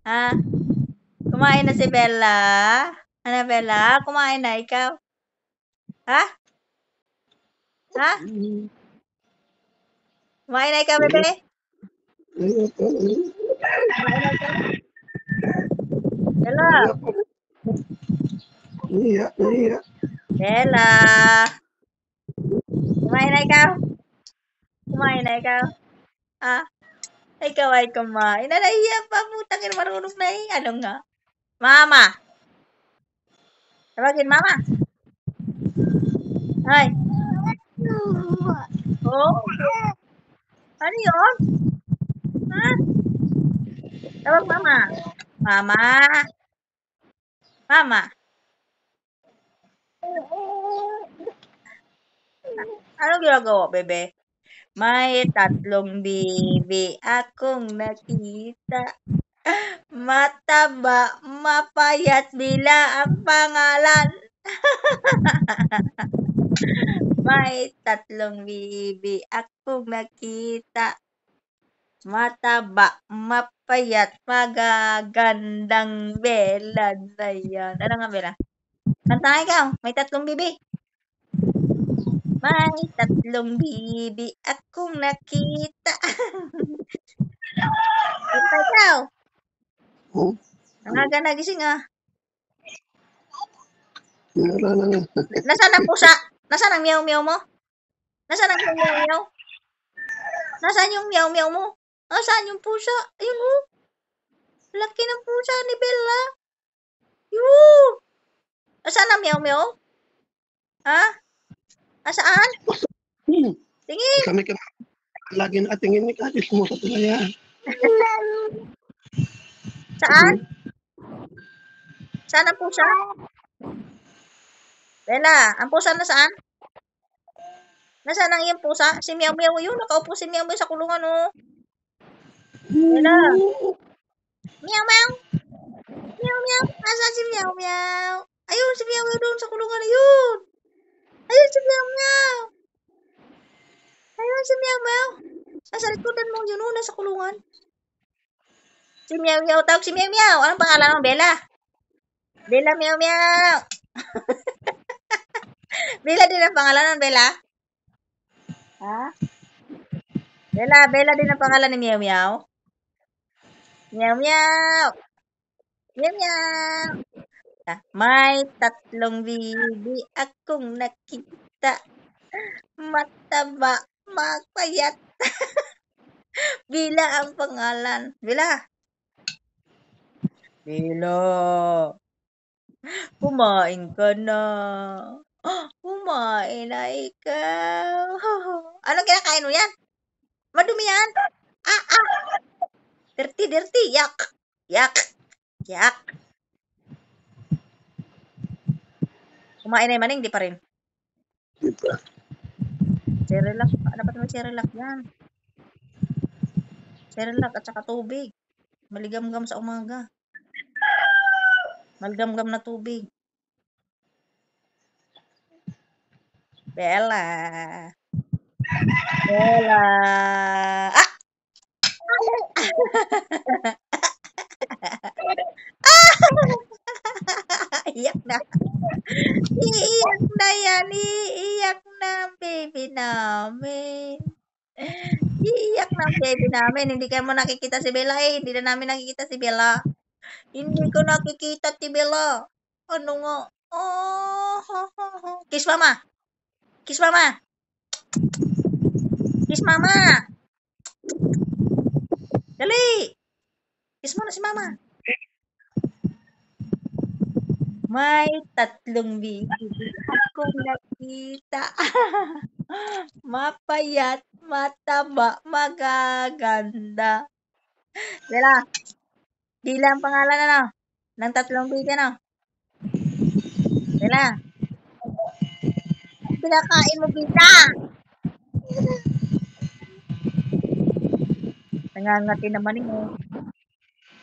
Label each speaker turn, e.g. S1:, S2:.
S1: Ha? Kumain na si Bella? Ano, Bella? Kumain na ikaw? Ha? Ha? Kumain na ikaw, bebe? Kumain na ikaw? Bella? Bella? Kumain na ikaw? Kumain na ikaw? Ha? Ikaw ay kumain. Nahiya pa, putang ina, marunong na eh. Ano nga? Mama! Tawagin, mama! Ay! Oh? Ano yun? Ha? Tawag mama. Mama! Mama! Anong ginagawa, bebe? May tatlong bibi akong nakita. Mataba, mapayat, bila ang pangalan. May tatlong bibi akong nakita. Mataba, mapayat, magagandang Bella na yan. Ano nga, Bella? Kanta ka ikaw. May tatlong bibi. May tatlong bibi akong nakita. Kanta ikaw. Ang aga nagising ah. Nasaan ang pusa? Nasaan ang meow-meow mo? Nasaan ang meow-meow? Nasaan yung meow-meow mo? Nasaan yung pusa? Ayun oh. Laki ng pusa ni Bella. Yun. Nasaan ang meow-meow? Ha? Nasaan? Tingin.
S2: Kami ka lagi na tingin ni Kadis mo sa tulaya.
S1: Saan? Saan ang pusa? Bella, ang pusa nasaan? Nasaan ang iyong pusa? Si Meow Meow yun. Nakaupo si Meow Meow sa kulungan oh. Bella. Meow Meow. Meow Meow. Nasaan si Meow Meow? Ayun si Meow Meow doon sa kulungan na yun. Ayun si Meow Meow. Ayun si Meow Meow. Nasa likodan mo yun oh, nasa kulungan. Si Meow Meow. Tawag si Meow Meow. Anong pangalan mo, Bella? Bella Meow Meow. Bella din ang pangalan ng Bella? Ha? Bella din ang pangalan ni Meow Meow? Meow Meow. Meow Meow. May tatlong bibi akong nakita. Mataba, mapayat. Bila ang pangalan. Bella. Bella. Kumain ka na. Kumain na ikaw. Anong kinakain mo yan? Madumi yan. Dirty, dirty. Yak. Yak. Yak. Kumain na yung maning, di pa rin. Cerelac. Dapat may Cerelac yan. Cerelac at saka tubig. Maligam-gam sa umaga. Maligam-gam na tubig. Bella. Bella. Ah! Iyak na. Iiyak na yan. Iiyak na ang baby namin. Iiyak na ang baby namin. Hindi ka mo nakikita si Bella eh. Hindi na namin nakikita si Bella. Hindi ko nakikita si Bella. Ano nga? Oh. Kiss mama. Kiss mama. Kiss mama. Dali. Kiss mo na si mama. May tatlong bibi akong nakita. Mapayat, mataba, magaganda. Bella, bilang pangalan ano? Ng tatlong bibi ano? Bella. Pinakain mo kita. Nangangati naman eh.